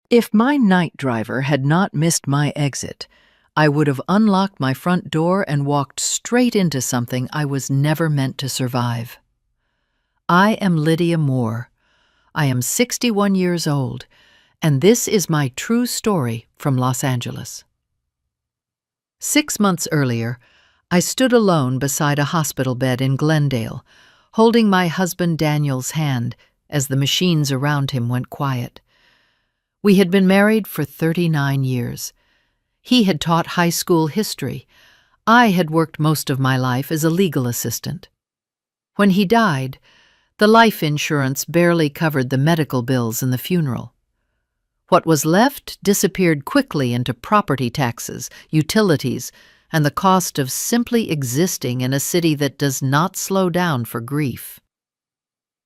If my night driver had not missed my exit, I would have unlocked my front door and walked straight into something I was never meant to survive. I am Lydia Moore. I am 61 years old, and this is my true story from Los Angeles. 6 months earlier, I stood alone beside a hospital bed in Glendale, holding my husband Daniel's hand as the machines around him went quiet. We had been married for 39 years. He had taught high school history. I had worked most of my life as a legal assistant. When he died, the life insurance barely covered the medical bills and the funeral. What was left disappeared quickly into property taxes, utilities, and the cost of simply existing in a city that does not slow down for grief.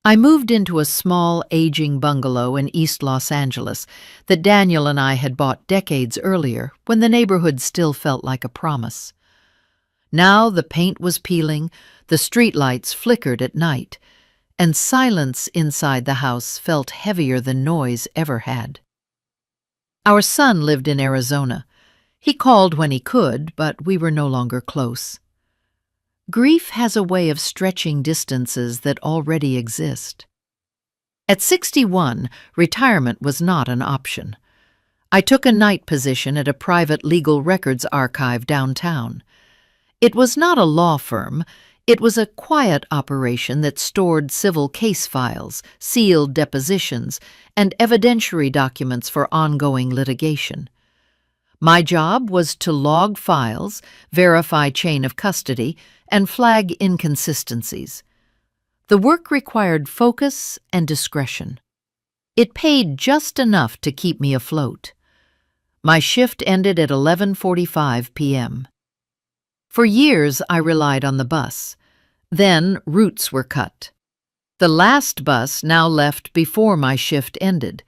I moved into a small, aging bungalow in East Los Angeles that Daniel and I had bought decades earlier when the neighborhood still felt like a promise. Now the paint was peeling, the streetlights flickered at night, and silence inside the house felt heavier than noise ever had. Our son lived in Arizona. He called when he could, but we were no longer close. Grief has a way of stretching distances that already exist. At 61, retirement was not an option. I took a night position at a private legal records archive downtown. It was not a law firm. It was a quiet operation that stored civil case files, sealed depositions, and evidentiary documents for ongoing litigation. My job was to log files, verify chain of custody, and flag inconsistencies. The work required focus and discretion. It paid just enough to keep me afloat. My shift ended at 11:45 p.m. For years, I relied on the bus. Then routes were cut. The last bus now left before my shift ended.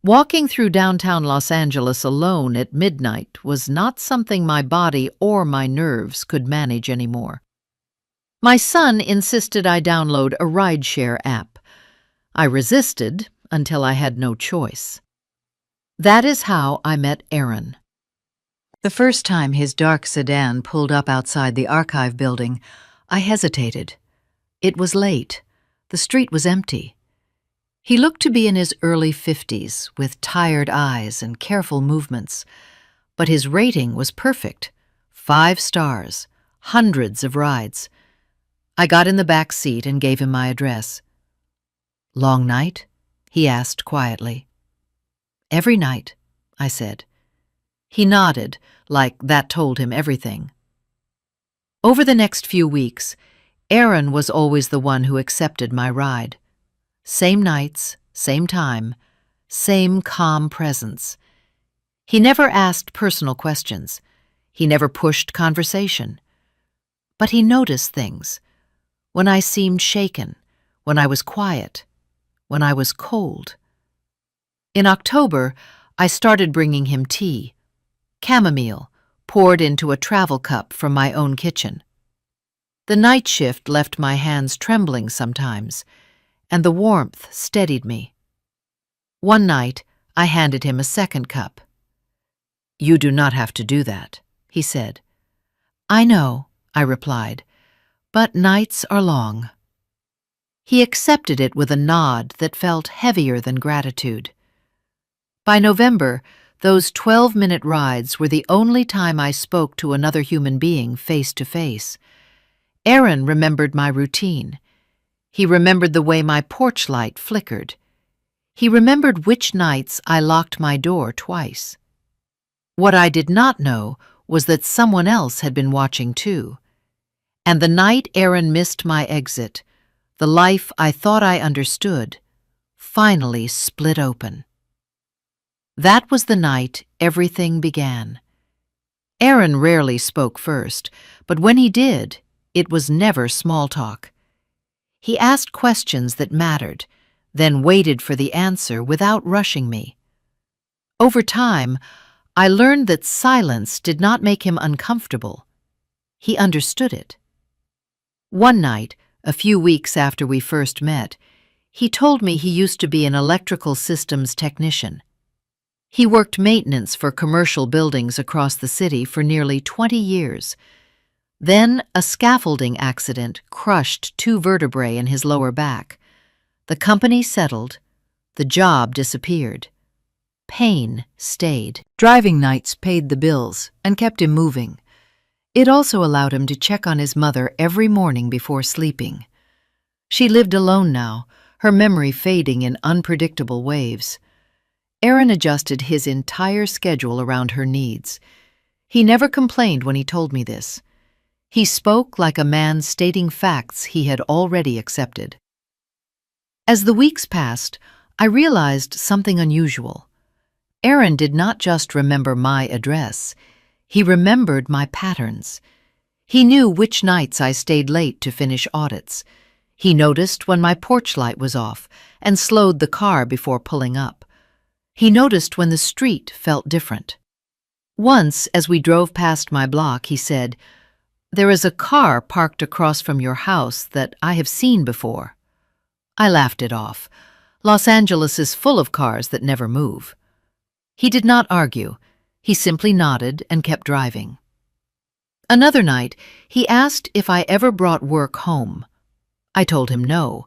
Walking through downtown Los Angeles alone at midnight was not something my body or my nerves could manage anymore. My son insisted I download a rideshare app. I resisted until I had no choice. That is how I met Aaron. The first time his dark sedan pulled up outside the archive building, I hesitated. It was late. The street was empty. He looked to be in his early 50s, with tired eyes and careful movements. But his rating was perfect. 5 stars, hundreds of rides. I got in the back seat and gave him my address. "Long night?" he asked quietly. "Every night," I said. He nodded, like that told him everything. Over the next few weeks, Aaron was always the one who accepted my ride. Same nights, same time, same calm presence. He never asked personal questions. He never pushed conversation. But he noticed things. When I seemed shaken, when I was quiet, when I was cold. In October, I started bringing him tea, chamomile, poured into a travel cup from my own kitchen. The night shift left my hands trembling sometimes, and the warmth steadied me. One night, I handed him a second cup. "You do not have to do that," he said. "I know," I replied, "but nights are long." He accepted it with a nod that felt heavier than gratitude. By November, those 12-minute rides were the only time I spoke to another human being face to face. Aaron remembered my routine. He remembered the way my porch light flickered. He remembered which nights I locked my door twice. What I did not know was that someone else had been watching too. And the night Aaron missed my exit, the life I thought I understood, finally split open. That was the night everything began. Aaron rarely spoke first, but when he did, it was never small talk. He asked questions that mattered, then waited for the answer without rushing me. Over time, I learned that silence did not make him uncomfortable. He understood it. One night, a few weeks after we first met, he told me he used to be an electrical systems technician. He worked maintenance for commercial buildings across the city for nearly 20 years. Then a scaffolding accident crushed 2 vertebrae in his lower back. The company settled. The job disappeared. Pain stayed. Driving nights paid the bills and kept him moving. It also allowed him to check on his mother every morning before sleeping. She lived alone now, her memory fading in unpredictable waves. Aaron adjusted his entire schedule around her needs. He never complained when he told me this. He spoke like a man stating facts he had already accepted. As the weeks passed, I realized something unusual. Aaron did not just remember my address. He remembered my patterns. He knew which nights I stayed late to finish audits. He noticed when my porch light was off and slowed the car before pulling up. He noticed when the street felt different. Once, as we drove past my block, he said, "There is a car parked across from your house that I have seen before." I laughed it off. Los Angeles is full of cars that never move. He did not argue. He simply nodded and kept driving. Another night, he asked if I ever brought work home. I told him no.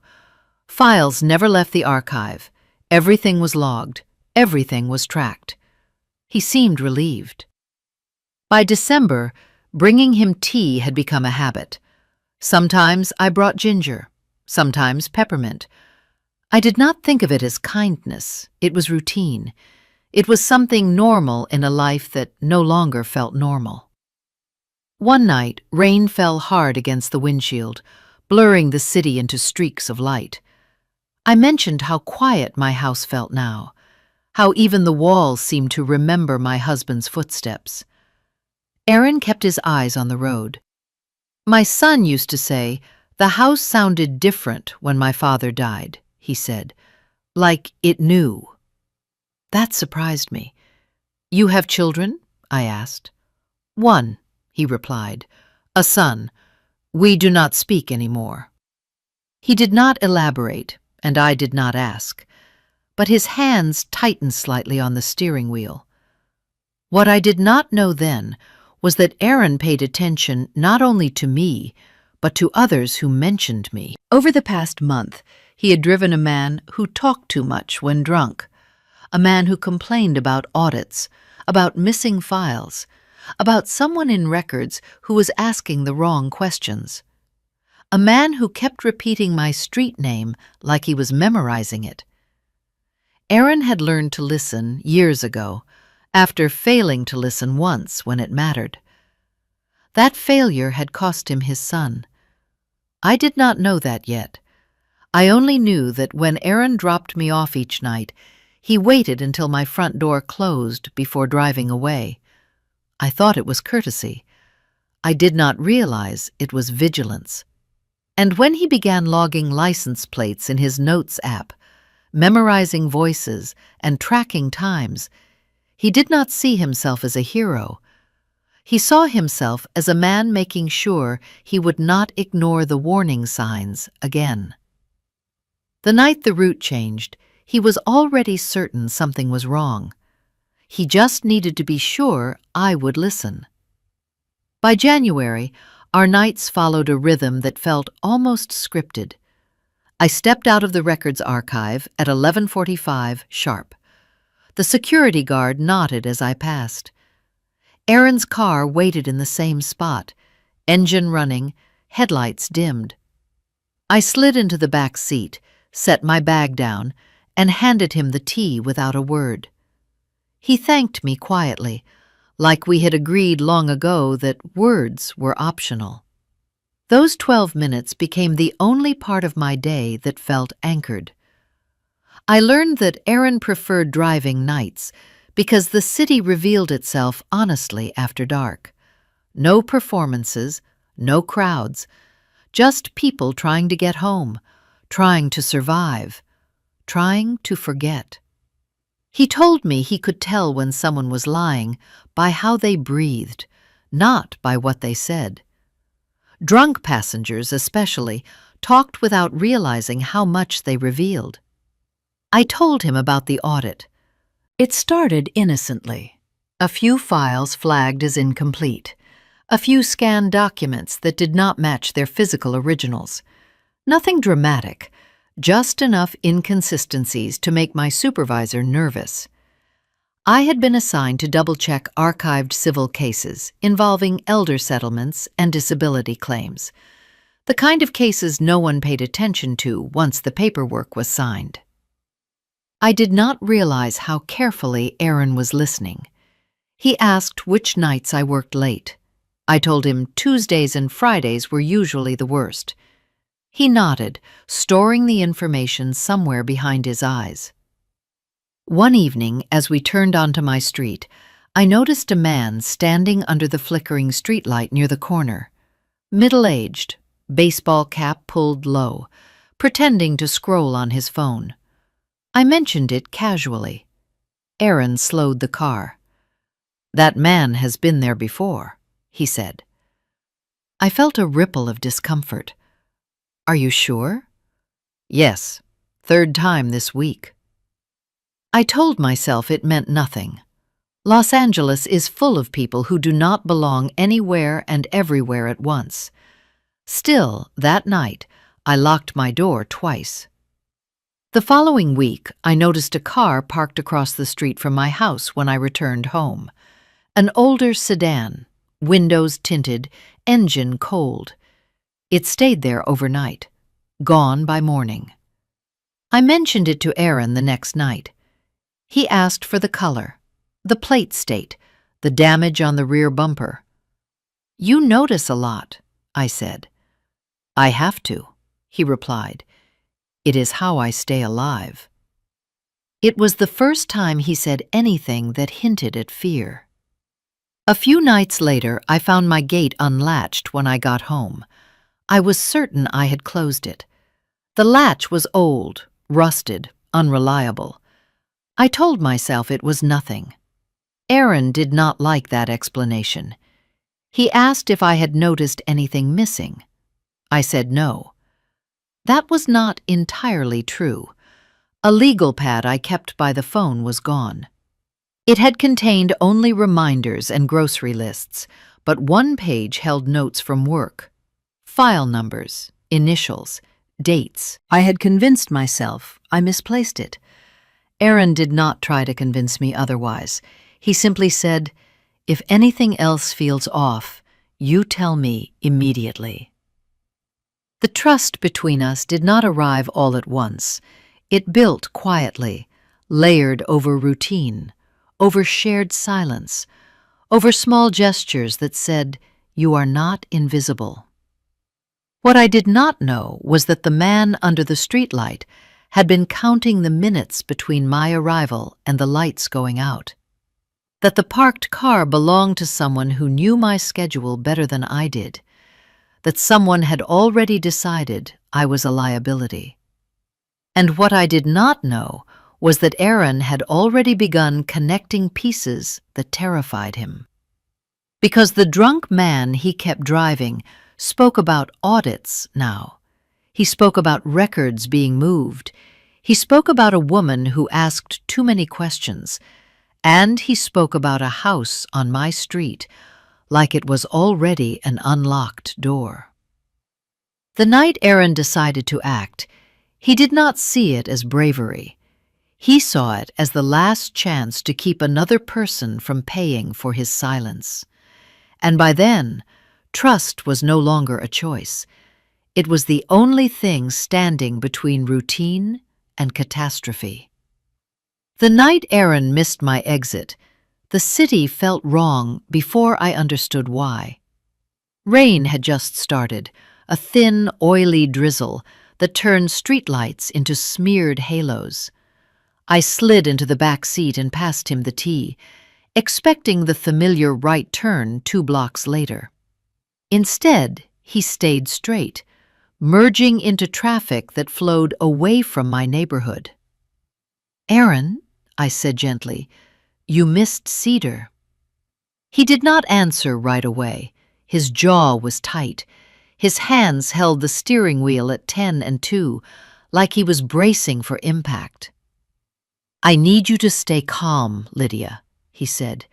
Files never left the archive. Everything was logged. Everything was tracked. He seemed relieved. By December, bringing him tea had become a habit. Sometimes I brought ginger, sometimes peppermint. I did not think of it as kindness. It was routine. It was something normal in a life that no longer felt normal. One night, rain fell hard against the windshield, blurring the city into streaks of light. I mentioned how quiet my house felt now, how even the walls seemed to remember my husband's footsteps. Aaron kept his eyes on the road. "My son used to say, 'The house sounded different when my father died,'" he said, "like it knew." That surprised me. "You have children?" I asked. "One," he replied, "a son. We do not speak anymore." He did not elaborate, and I did not ask, but his hands tightened slightly on the steering wheel. What I did not know then was that Aaron paid attention not only to me, but to others who mentioned me. Over the past month, he had driven a man who talked too much when drunk, a man who complained about audits, about missing files, about someone in records who was asking the wrong questions, a man who kept repeating my street name like he was memorizing it. Aaron had learned to listen years ago, after failing to listen once when it mattered. That failure had cost him his son. I did not know that yet. I only knew that when Aaron dropped me off each night, he waited until my front door closed before driving away. I thought it was courtesy. I did not realize it was vigilance. And when he began logging license plates in his notes app, memorizing voices and tracking times, he did not see himself as a hero. He saw himself as a man making sure he would not ignore the warning signs again. The night the route changed, he was already certain something was wrong. He just needed to be sure I would listen. By January, our nights followed a rhythm that felt almost scripted. I stepped out of the records archive at 11:45 sharp. The security guard nodded as I passed. Aaron's car waited in the same spot, engine running, headlights dimmed. I slid into the back seat, set my bag down, and handed him the tea without a word. He thanked me quietly, like we had agreed long ago that words were optional. Those 12 minutes became the only part of my day that felt anchored. I learned that Aaron preferred driving nights because the city revealed itself honestly after dark. No performances, no crowds, just people trying to get home, trying to survive, trying to forget. He told me he could tell when someone was lying by how they breathed, not by what they said. Drunk passengers, especially, talked without realizing how much they revealed. I told him about the audit. It started innocently. A few files flagged as incomplete. A few scanned documents that did not match their physical originals. Nothing dramatic, just enough inconsistencies to make my supervisor nervous. I had been assigned to double-check archived civil cases involving elder settlements and disability claims, the kind of cases no one paid attention to once the paperwork was signed. I did not realize how carefully Aaron was listening. He asked which nights I worked late. I told him Tuesdays and Fridays were usually the worst. He nodded, storing the information somewhere behind his eyes. One evening, as we turned onto my street, I noticed a man standing under the flickering streetlight near the corner. Middle-aged, baseball cap pulled low, pretending to scroll on his phone. I mentioned it casually. Aaron slowed the car. "That man has been there before," he said. I felt a ripple of discomfort. "Are you sure?" "Yes, third time this week." I told myself it meant nothing. Los Angeles is full of people who do not belong anywhere and everywhere at once. Still, that night, I locked my door twice. The following week, I noticed a car parked across the street from my house when I returned home. An older sedan, windows tinted, engine cold. It stayed there overnight, gone by morning. I mentioned it to Aaron the next night. He asked for the color, the plate state, the damage on the rear bumper. "You notice a lot," I said. "I have to," he replied. "It is how I stay alive." It was the first time he said anything that hinted at fear. A few nights later, I found my gate unlatched when I got home. I was certain I had closed it. The latch was old, rusted, unreliable. I told myself it was nothing. Aaron did not like that explanation. He asked if I had noticed anything missing. I said no. That was not entirely true. A legal pad I kept by the phone was gone. It had contained only reminders and grocery lists, but one page held notes from work. File numbers, initials, dates. I had convinced myself I misplaced it. Aaron did not try to convince me otherwise. He simply said, "If anything else feels off, you tell me immediately." The trust between us did not arrive all at once. It built quietly, layered over routine, over shared silence, over small gestures that said, "You are not invisible." What I did not know was that the man under the streetlight had been counting the minutes between my arrival and the lights going out. That the parked car belonged to someone who knew my schedule better than I did. That someone had already decided I was a liability. And what I did not know was that Aaron had already begun connecting pieces that terrified him. Because the drunk man he kept driving spoke about audits now. He spoke about records being moved. He spoke about a woman who asked too many questions. And he spoke about a house on my street, like it was already an unlocked door. The night Aaron decided to act, he did not see it as bravery. He saw it as the last chance to keep another person from paying for his silence. And by then, trust was no longer a choice. It was the only thing standing between routine and catastrophe. The night Aaron missed my exit, the city felt wrong before I understood why. Rain had just started, a thin, oily drizzle that turned streetlights into smeared halos. I slid into the back seat and passed him the tea, expecting the familiar right turn 2 blocks later. Instead, he stayed straight, merging into traffic that flowed away from my neighborhood. "Aaron," I said gently, "you missed Cedar." He did not answer right away. His jaw was tight. His hands held the steering wheel at 10 and 2, like he was bracing for impact. "I need you to stay calm, Lydia," he said,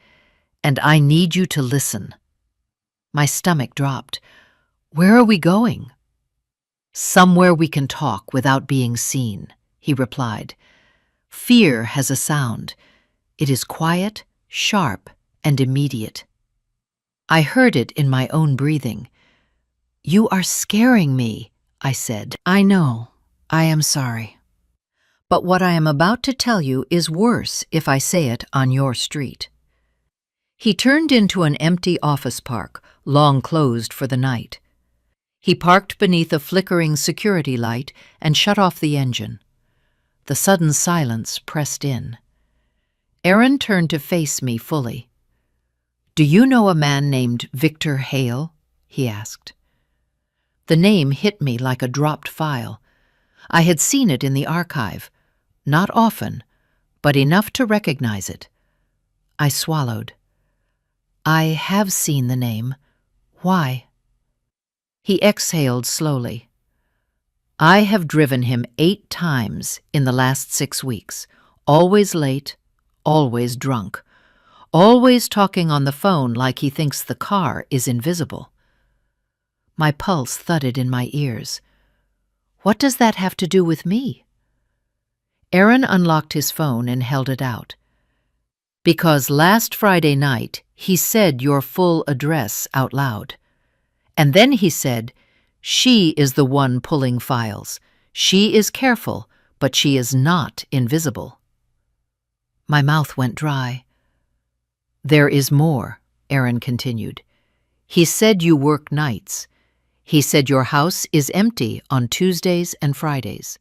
"and I need you to listen." My stomach dropped. "Where are we going?" "Somewhere we can talk without being seen," he replied. "Fear has a sound. It is quiet, sharp, and immediate." I heard it in my own breathing. "You are scaring me," I said. "I know. I am sorry. But what I am about to tell you is worse if I say it on your street." He turned into an empty office park, long closed for the night. He parked beneath a flickering security light and shut off the engine. The sudden silence pressed in. Aaron turned to face me fully. "Do you know a man named Victor Hale?" he asked. The name hit me like a dropped file. I had seen it in the archive, not often, but enough to recognize it. I swallowed. "I have seen the name. Why?" He exhaled slowly. "I have driven him 8 times in the last 6 weeks, always late, always drunk, always talking on the phone like he thinks the car is invisible." My pulse thudded in my ears. What does that have to do with me? Aaron unlocked his phone and held it out. "Because last Friday night he said your full address out loud. And then he said, 'She is the one pulling files. She is careful, but she is not invisible.'" My mouth went dry. "There is more," Aaron continued. "He said you work nights. He said your house is empty on Tuesdays and Fridays.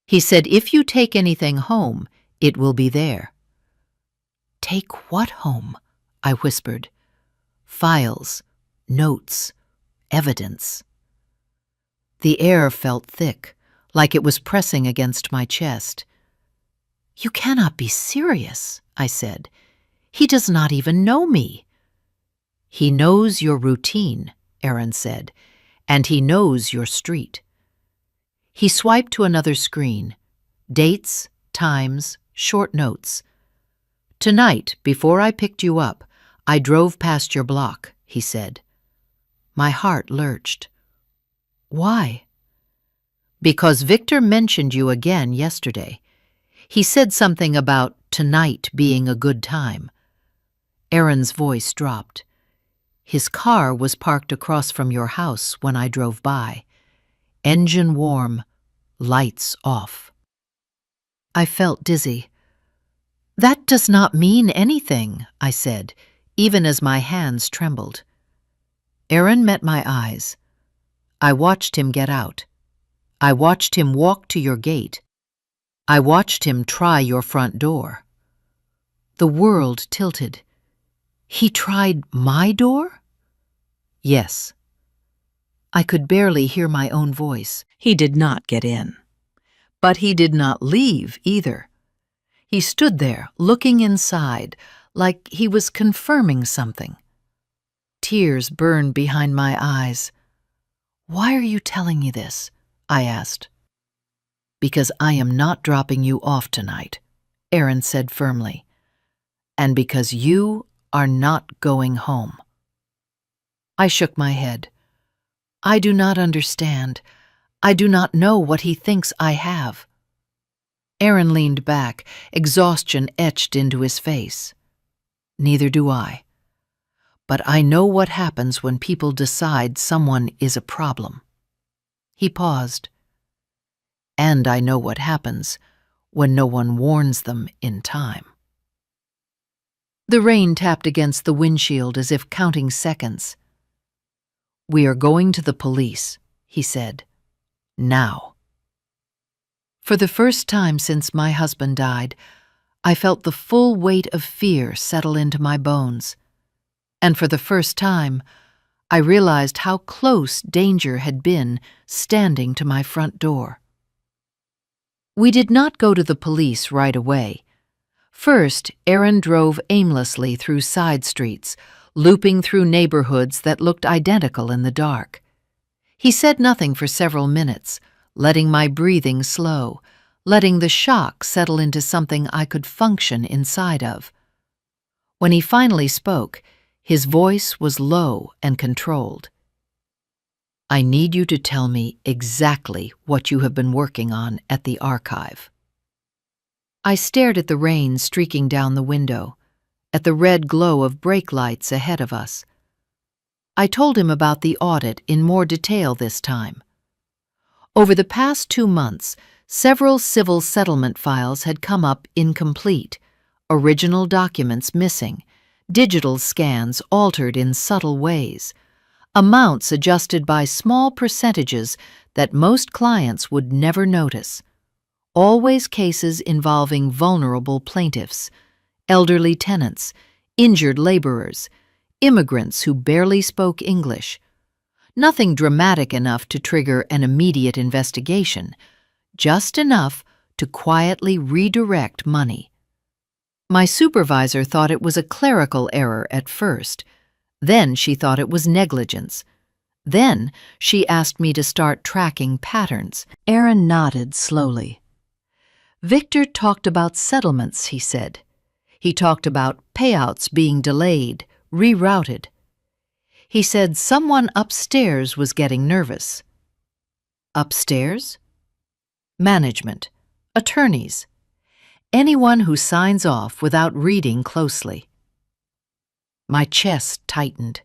He said if you take anything home, it will be there." "Take what home?" I whispered. "Files, notes, evidence." The air felt thick, like it was pressing against my chest. "You cannot be serious," I said. "He does not even know me." "He knows your routine," Aaron said, "and he knows your street." He swiped to another screen. Dates, times, short notes. "Tonight, before I picked you up, I drove past your block," he said. My heart lurched. "Why?" "Because Victor mentioned you again yesterday. He said something about tonight being a good time." Aaron's voice dropped. "His car was parked across from your house when I drove by. Engine warm, lights off." I felt dizzy. "That does not mean anything," I said, even as my hands trembled. Aaron met my eyes. "I watched him get out. I watched him walk to your gate. I watched him try your front door." The world tilted. "He tried my door?" "Yes." I could barely hear my own voice. He did not get in. But he did not leave either. He stood there, looking inside, like he was confirming something. Tears burned behind my eyes. "Why are you telling me this?" I asked. "Because I am not dropping you off tonight," Aaron said firmly. "And because you are not going home." I shook my head. "I do not understand. I do not know what he thinks I have." Aaron leaned back, exhaustion etched into his face. "Neither do I. But I know what happens when people decide someone is a problem." He paused. "And I know what happens when no one warns them in time." The rain tapped against the windshield as if counting seconds. "We are going to the police," he said. "Now." For the first time since my husband died, I felt the full weight of fear settle into my bones. And for the first time, I realized how close danger had been standing to my front door. We did not go to the police right away. First, Aaron drove aimlessly through side streets, looping through neighborhoods that looked identical in the dark. He said nothing for several minutes, letting my breathing slow, letting the shock settle into something I could function inside of. When he finally spoke, his voice was low and controlled. "I need you to tell me exactly what you have been working on at the archive." I stared at the rain streaking down the window, at the red glow of brake lights ahead of us. I told him about the audit in more detail this time. Over the past 2 months, several civil settlement files had come up incomplete, original documents missing, digital scans altered in subtle ways, amounts adjusted by small percentages that most clients would never notice. Always cases involving vulnerable plaintiffs, elderly tenants, injured laborers, immigrants who barely spoke English. Nothing dramatic enough to trigger an immediate investigation, just enough to quietly redirect money. My supervisor thought it was a clerical error at first. Then she thought it was negligence. Then she asked me to start tracking patterns. Aaron nodded slowly. "Victor talked about settlements," he said. "He talked about payouts being delayed, rerouted. He said someone upstairs was getting nervous." "Upstairs?" "Management, attorneys, anyone who signs off without reading closely." My chest tightened.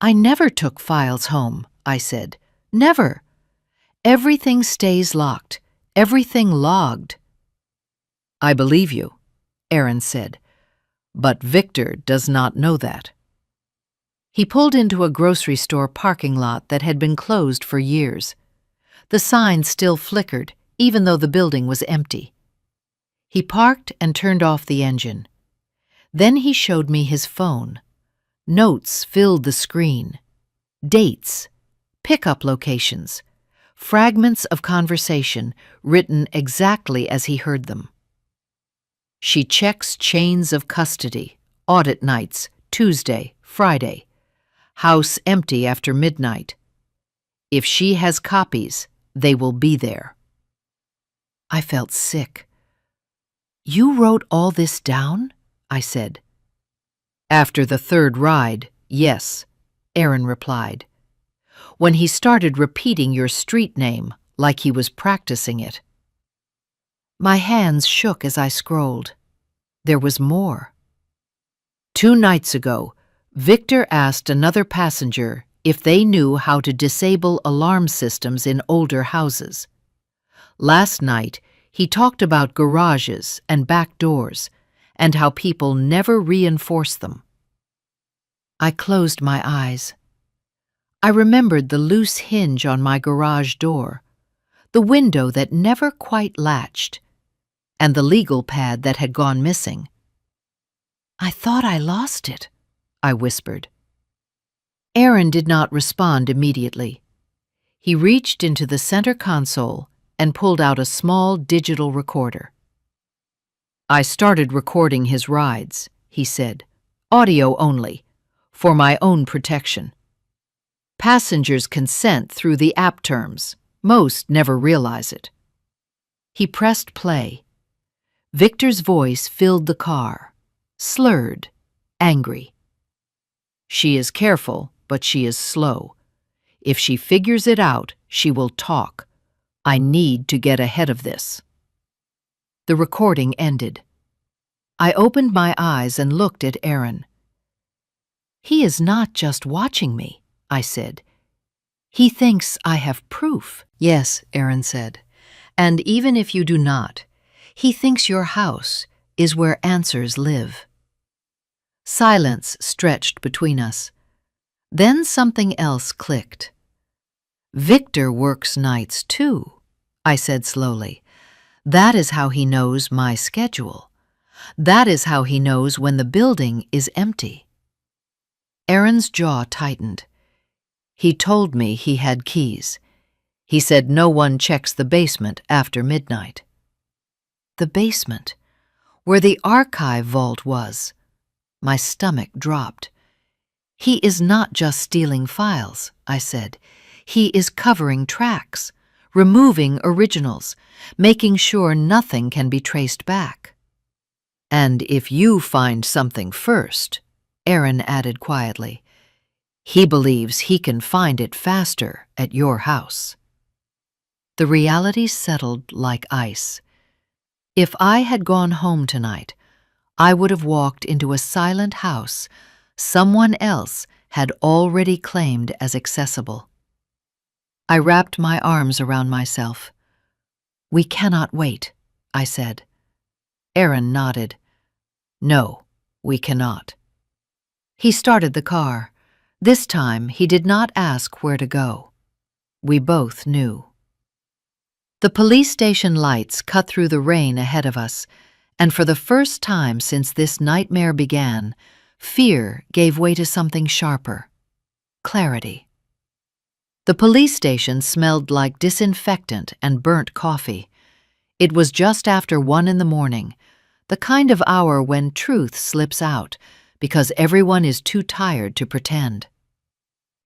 "I never took files home," I said. "Never. Everything stays locked, everything logged." "I believe you," Aaron said, "but Victor does not know that." He pulled into a grocery store parking lot that had been closed for years. The sign still flickered, even though the building was empty. He parked and turned off the engine. Then he showed me his phone. Notes filled the screen. Dates, pickup locations, fragments of conversation written exactly as he heard them. "She checks chains of custody, audit nights, Tuesday, Friday. House empty after midnight. If she has copies, they will be there." I felt sick. "You wrote all this down?" I said. "After the third ride, yes," Aaron replied. "When he started repeating your street name like he was practicing it." My hands shook as I scrolled. There was more. 2 nights ago, Victor asked another passenger if they knew how to disable alarm systems in older houses. Last night, he talked about garages and back doors and how people never reinforce them. I closed my eyes. I remembered the loose hinge on my garage door, the window that never quite latched, and the legal pad that had gone missing. "I thought I lost it," I whispered. Aaron did not respond immediately. He reached into the center console and pulled out a small digital recorder. "I started recording his rides," he said, "audio only, for my own protection. Passengers consent through the app terms. Most never realize it." He pressed play. Victor's voice filled the car, slurred, angry. "She is careful, but she is slow. If she figures it out, she will talk. I need to get ahead of this." The recording ended. I opened my eyes and looked at Aaron. "He is not just watching me," I said. "He thinks I have proof." "Yes," Aaron said. "And even if you do not, he thinks your house is where answers live." Silence stretched between us. Then something else clicked. "Victor works nights too," I said slowly. "That is how he knows my schedule. That is how he knows when the building is empty." Aaron's jaw tightened. "He told me he had keys. He said no one checks the basement after midnight." The basement, where the archive vault was. My stomach dropped. "He is not just stealing files," I said. "He is covering tracks, removing originals, making sure nothing can be traced back. And if you find something first, Aaron added quietly, he believes he can find it faster at your house. The reality settled like ice. If I had gone home tonight, I would have walked into a silent house someone else had already claimed as accessible. I wrapped my arms around myself. We cannot wait, I said. Aaron nodded. No, we cannot. He started the car. This time he did not ask where to go. We both knew. The police station lights cut through the rain ahead of us, and for the first time since this nightmare began, fear gave way to something sharper. Clarity. The police station smelled like disinfectant and burnt coffee. It was just after 1 in the morning, the kind of hour when truth slips out because everyone is too tired to pretend.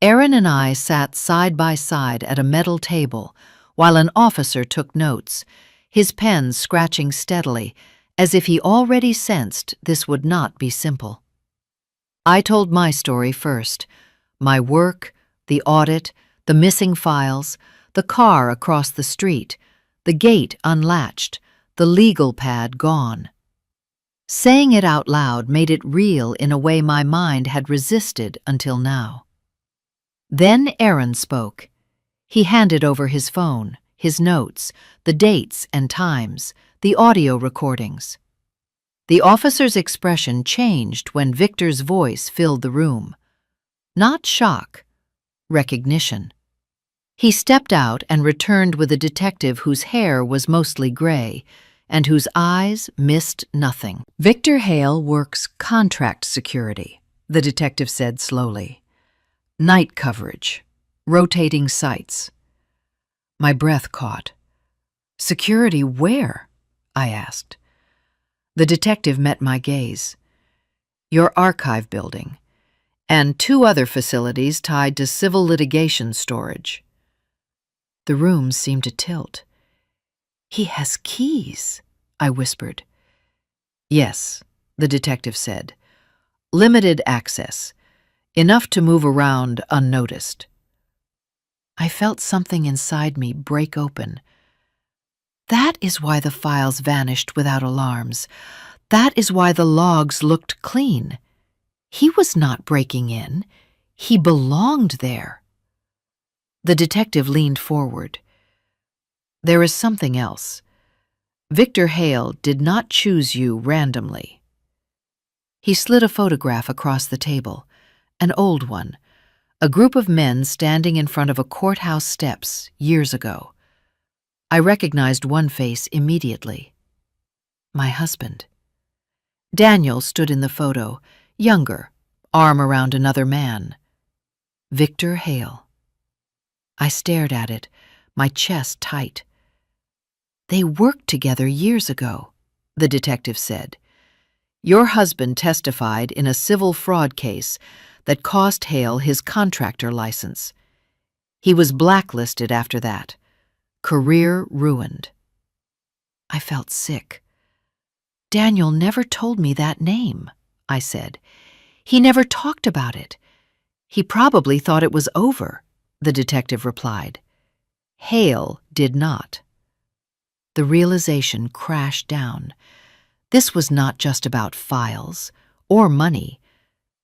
Aaron and I sat side by side at a metal table while an officer took notes, his pen scratching steadily, as if he already sensed this would not be simple. I told my story first, my work, the audit, the missing files, the car across the street, the gate unlatched, the legal pad gone. Saying it out loud made it real in a way my mind had resisted until now. Then Aaron spoke. He handed over his phone, his notes, the dates and times, the audio recordings. The officer's expression changed when Victor's voice filled the room. Not shock, recognition. He stepped out and returned with a detective whose hair was mostly gray and whose eyes missed nothing. Victor Hale works contract security, the detective said slowly. Night coverage, rotating sites. My breath caught. Security where? I asked. The detective met my gaze. Your archive building, and 2 other facilities tied to civil litigation storage. The room seemed to tilt. He has keys, I whispered. Yes, the detective said. Limited access, enough to move around unnoticed. I felt something inside me break open. That is why the files vanished without alarms. That is why the logs looked clean. He was not breaking in. He belonged there. The detective leaned forward. There is something else. Victor Hale did not choose you randomly. He slid a photograph across the table, an old one, a group of men standing in front of a courthouse steps years ago. I recognized one face immediately. My husband. Daniel stood in the photo, younger, arm around another man. Victor Hale. I stared at it, my chest tight. They worked together years ago, the detective said. Your husband testified in a civil fraud case that cost Hale his contractor license. He was blacklisted after that. Career ruined. I felt sick. Daniel never told me that name, I said. He never talked about it. He probably thought it was over, the detective replied. Hale did not. The realization crashed down. This was not just about files or money.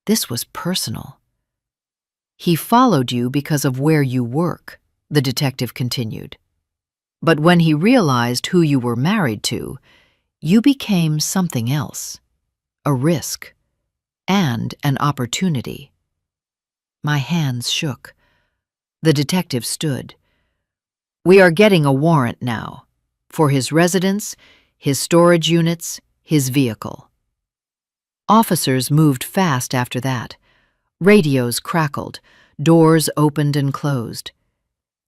This was personal. He followed you because of where you work, the detective continued. But when he realized who you were married to, you became something else, a risk, and an opportunity. My hands shook. The detective stood. We are getting a warrant now, for his residence, his storage units, his vehicle. Officers moved fast after that. Radios crackled, doors opened and closed.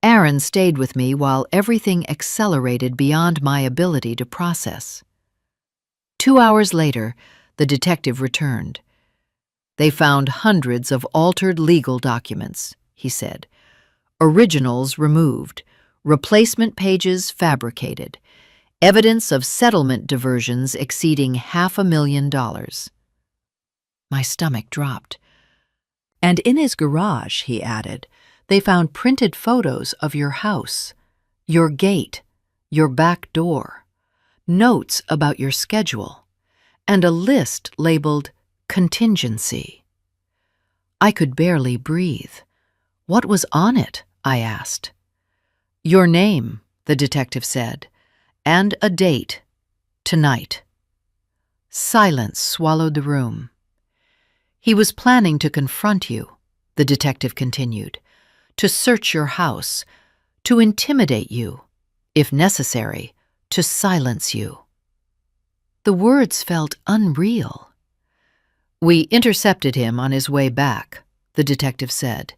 Aaron stayed with me while everything accelerated beyond my ability to process. 2 hours later, the detective returned. They found hundreds of altered legal documents, he said. Originals removed, replacement pages fabricated, evidence of settlement diversions exceeding $500,000. My stomach dropped. And in his garage, he added, they found printed photos of your house, your gate, your back door, notes about your schedule, and a list labeled contingency. I could barely breathe. What was on it? I asked. Your name, the detective said, and a date, tonight. Silence swallowed the room. He was planning to confront you, the detective continued, to search your house, to intimidate you, if necessary, to silence you. The words felt unreal. We intercepted him on his way back, the detective said.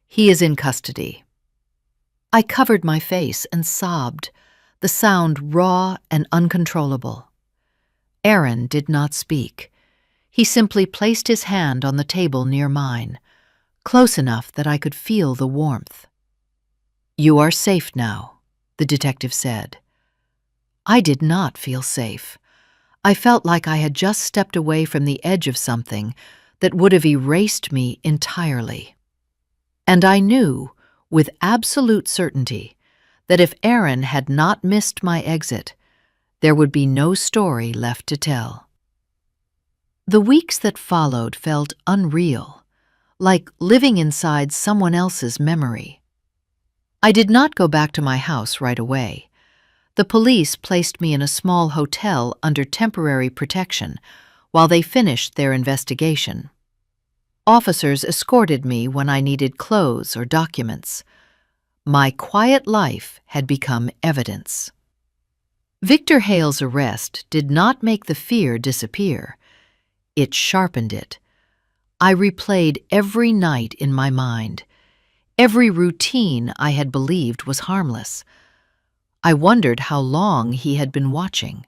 He is in custody. I covered my face and sobbed, the sound raw and uncontrollable. Aaron did not speak. He simply placed his hand on the table near mine, close enough that I could feel the warmth. You are safe now, the detective said. I did not feel safe. I felt like I had just stepped away from the edge of something that would have erased me entirely. And I knew, with absolute certainty, that if Aaron had not missed my exit, there would be no story left to tell. The weeks that followed felt unreal, like living inside someone else's memory. I did not go back to my house right away. The police placed me in a small hotel under temporary protection while they finished their investigation. Officers escorted me when I needed clothes or documents. My quiet life had become evidence. Victor Hale's arrest did not make the fear disappear. It sharpened it. I replayed every night in my mind, every routine I had believed was harmless. I wondered how long he had been watching.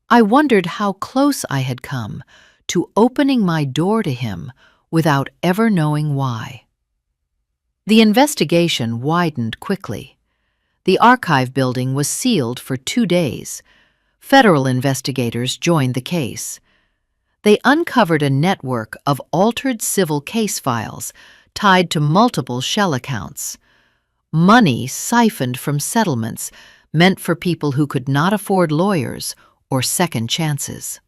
I wondered how close I had come to opening my door to him without ever knowing why. The investigation widened quickly. The archive building was sealed for 2 days. Federal investigators joined the case. They uncovered a network of altered civil case files tied to multiple shell accounts. Money siphoned from settlements meant for people who could not afford lawyers or second chances.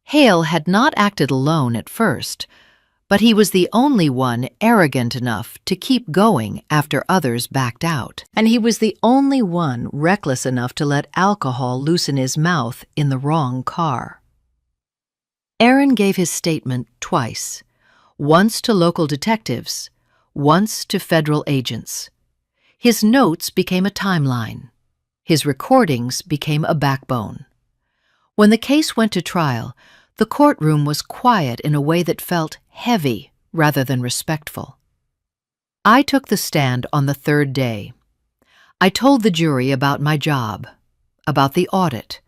Hale had not acted alone at first, but he was the only one arrogant enough to keep going after others backed out. And he was the only one reckless enough to let alcohol loosen his mouth in the wrong car. Aaron gave his statement twice, once to local detectives, once to federal agents. His notes became a timeline. His recordings became a backbone. When the case went to trial, the courtroom was quiet in a way that felt heavy rather than respectful. I took the stand on the 3rd day. I told the jury about my job, about the audit,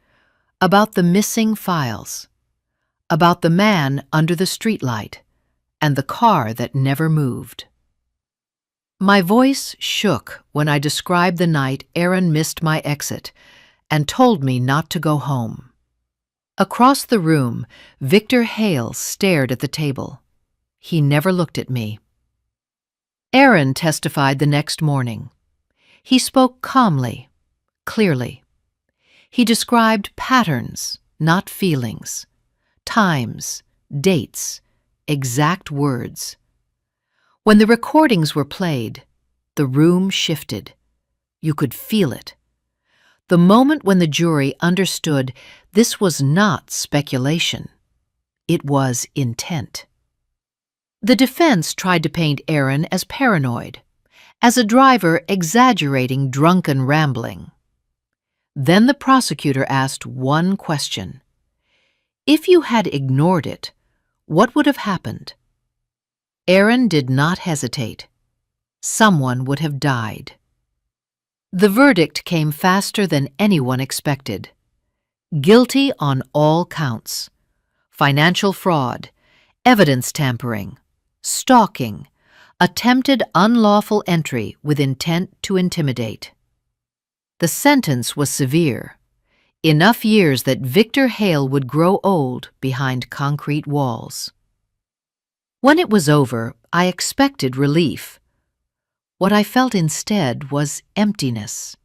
about the missing files, about the man under the streetlight, and the car that never moved. My voice shook when I described the night Aaron missed my exit and told me not to go home. Across the room, Victor Hale stared at the table. He never looked at me. Aaron testified the next morning. He spoke calmly, clearly. He described patterns, not feelings, times, dates, exact words. When the recordings were played, the room shifted. You could feel it. The moment when the jury understood this was not speculation. It was intent. The defense tried to paint Aaron as paranoid, as a driver exaggerating drunken rambling. Then the prosecutor asked one question. If you had ignored it, what would have happened? Aaron did not hesitate. Someone would have died. The verdict came faster than anyone expected. Guilty on all counts: financial fraud, evidence tampering, stalking, attempted unlawful entry with intent to intimidate. The sentence was severe, enough years that Victor Hale would grow old behind concrete walls. When it was over, I expected relief. What I felt instead was emptiness.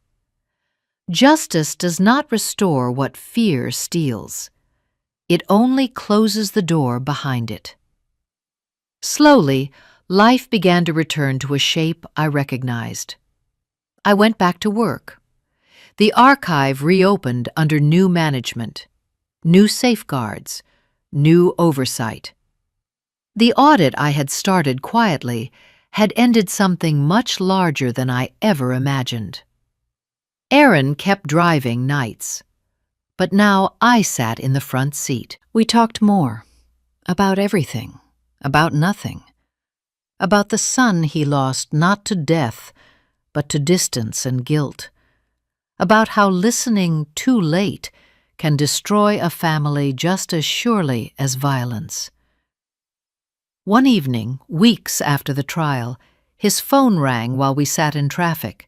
Justice does not restore what fear steals. It only closes the door behind it. Slowly, life began to return to a shape I recognized. I went back to work. The archive reopened under new management, new safeguards, new oversight. The audit I had started quietly had ended something much larger than I ever imagined. Aaron kept driving nights, but now I sat in the front seat. We talked more, about everything, about nothing, about the son he lost not to death, but to distance and guilt, about how listening too late can destroy a family just as surely as violence. One evening, weeks after the trial, his phone rang while we sat in traffic.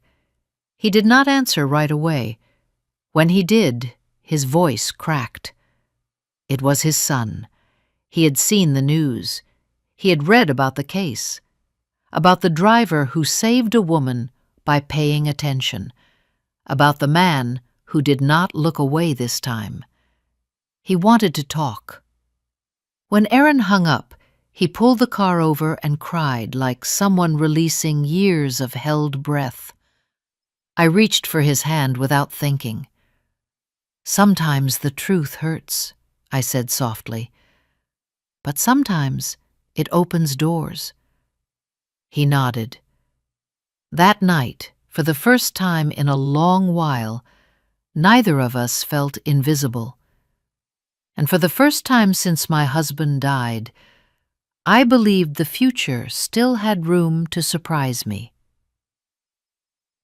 He did not answer right away. When he did, his voice cracked. It was his son. He had seen the news. He had read about the case, about the driver who saved a woman by paying attention, about the man who did not look away this time. He wanted to talk. When Aaron hung up, he pulled the car over and cried like someone releasing years of held breath. I reached for his hand without thinking. "Sometimes the truth hurts," I said softly, "but sometimes it opens doors." He nodded. That night, for the first time in a long while, neither of us felt invisible. And for the first time since my husband died, I believed the future still had room to surprise me.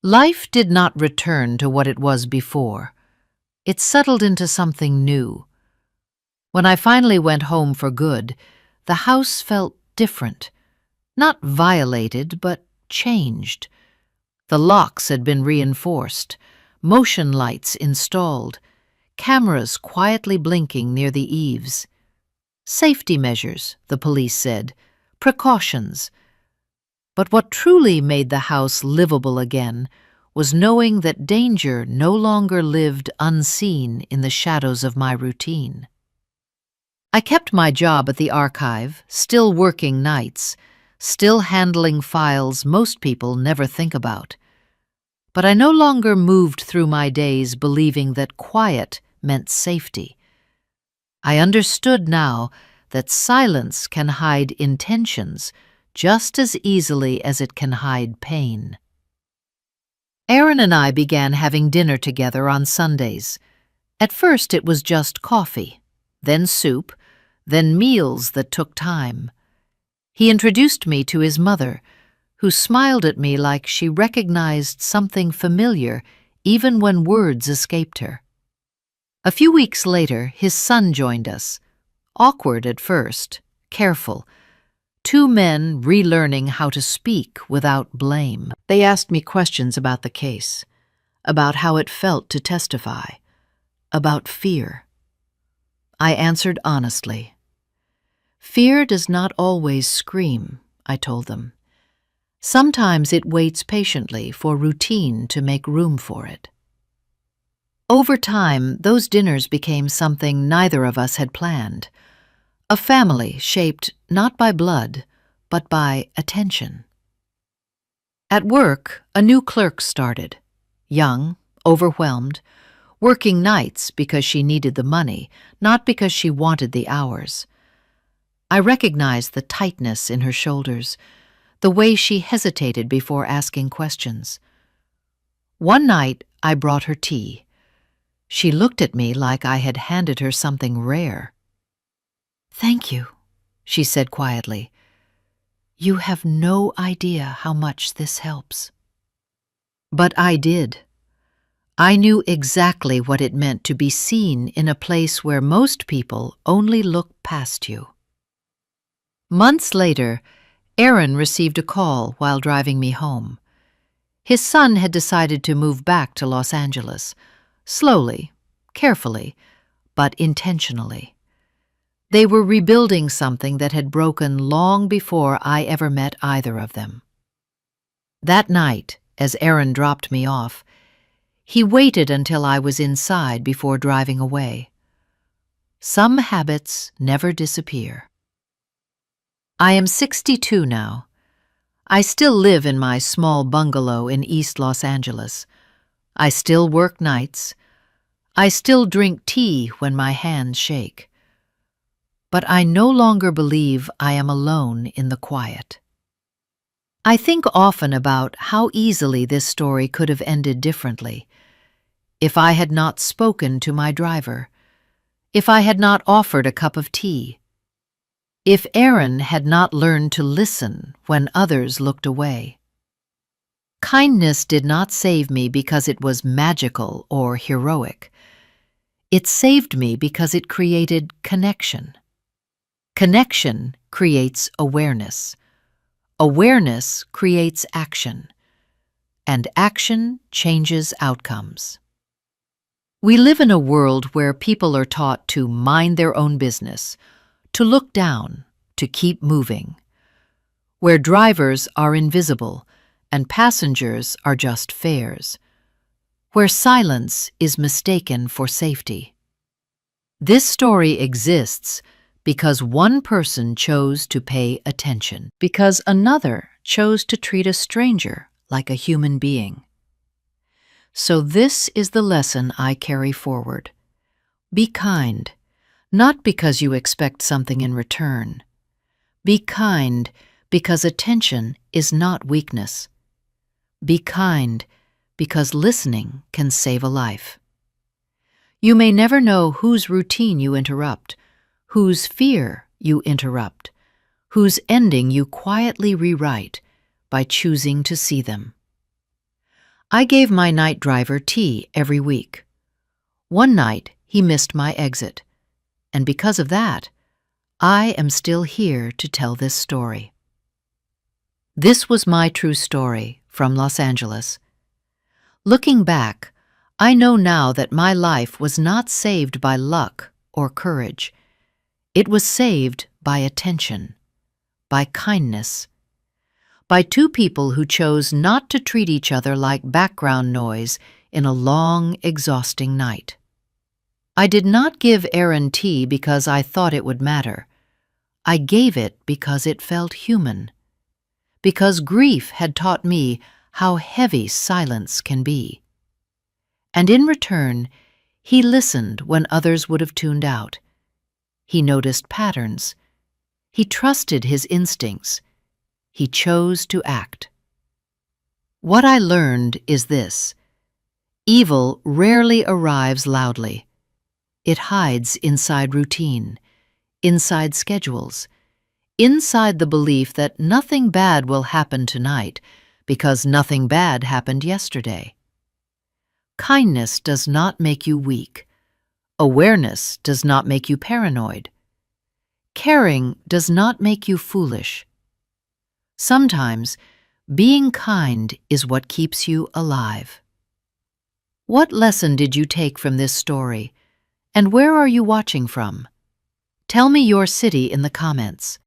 Life did not return to what it was before. It settled into something new. When I finally went home for good, the house felt different. Not violated, but changed. The locks had been reinforced, motion lights installed, cameras quietly blinking near the eaves. Safety measures, the police said, precautions. But what truly made the house livable again was knowing that danger no longer lived unseen in the shadows of my routine. I kept my job at the archive, still working nights, still handling files most people never think about. But I no longer moved through my days believing that quiet meant safety. I understood now that silence can hide intentions just as easily as it can hide pain. Aaron and I began having dinner together on Sundays. At first it was just coffee, then soup, then meals that took time. He introduced me to his mother, who smiled at me like she recognized something familiar even when words escaped her. A few weeks later, his son joined us. Awkward at first, careful. Two men relearning how to speak without blame. They asked me questions about the case, about how it felt to testify, about fear. I answered honestly. Fear does not always scream, I told them. Sometimes it waits patiently for routine to make room for it. Over time, those dinners became something neither of us had planned. A family shaped not by blood, but by attention. At work, a new clerk started. Young, overwhelmed, working nights because she needed the money, not because she wanted the hours. I recognized the tightness in her shoulders, the way she hesitated before asking questions. One night, I brought her tea. She looked at me like I had handed her something rare. "Thank you," she said quietly. "You have no idea how much this helps." But I did. I knew exactly what it meant to be seen in a place where most people only look past you. Months later, Aaron received a call while driving me home. His son had decided to move back to Los Angeles, slowly, carefully, but intentionally. They were rebuilding something that had broken long before I ever met either of them. That night, as Aaron dropped me off, he waited until I was inside before driving away. Some habits never disappear. I am 62 now. I still live in my small bungalow in East Los Angeles. I still work nights. I still drink tea when my hands shake. But I no longer believe I am alone in the quiet. I think often about how easily this story could have ended differently. If I had not spoken to my driver, if I had not offered a cup of tea, if Aaron had not learned to listen when others looked away. Kindness did not save me because it was magical or heroic. It saved me because it created connection. Connection creates awareness. Awareness creates action. And action changes outcomes. We live in a world where people are taught to mind their own business, to look down, to keep moving, where drivers are invisible and passengers are just fares, where silence is mistaken for safety. This story exists because one person chose to pay attention, because another chose to treat a stranger like a human being. So this is the lesson I carry forward. Be kind, not because you expect something in return. Be kind because attention is not weakness. Be kind because listening can save a life. You may never know whose routine you interrupt, whose fear you interrupt, whose ending you quietly rewrite by choosing to see them. I gave my night driver tea every week. One night, he missed my exit, and because of that, I am still here to tell this story. This was my true story from Los Angeles. Looking back, I know now that my life was not saved by luck or courage. It was saved by attention, by kindness, by two people who chose not to treat each other like background noise in a long, exhausting night. I did not give Aaron tea because I thought it would matter. I gave it because it felt human, because grief had taught me how heavy silence can be. And in return, he listened when others would have tuned out. He noticed patterns. He trusted his instincts. He chose to act. What I learned is this: evil rarely arrives loudly. It hides inside routine, inside schedules, inside the belief that nothing bad will happen tonight because nothing bad happened yesterday. Kindness does not make you weak. Awareness does not make you paranoid. Caring does not make you foolish. Sometimes, being kind is what keeps you alive. What lesson did you take from this story, and where are you watching from? Tell me your city in the comments.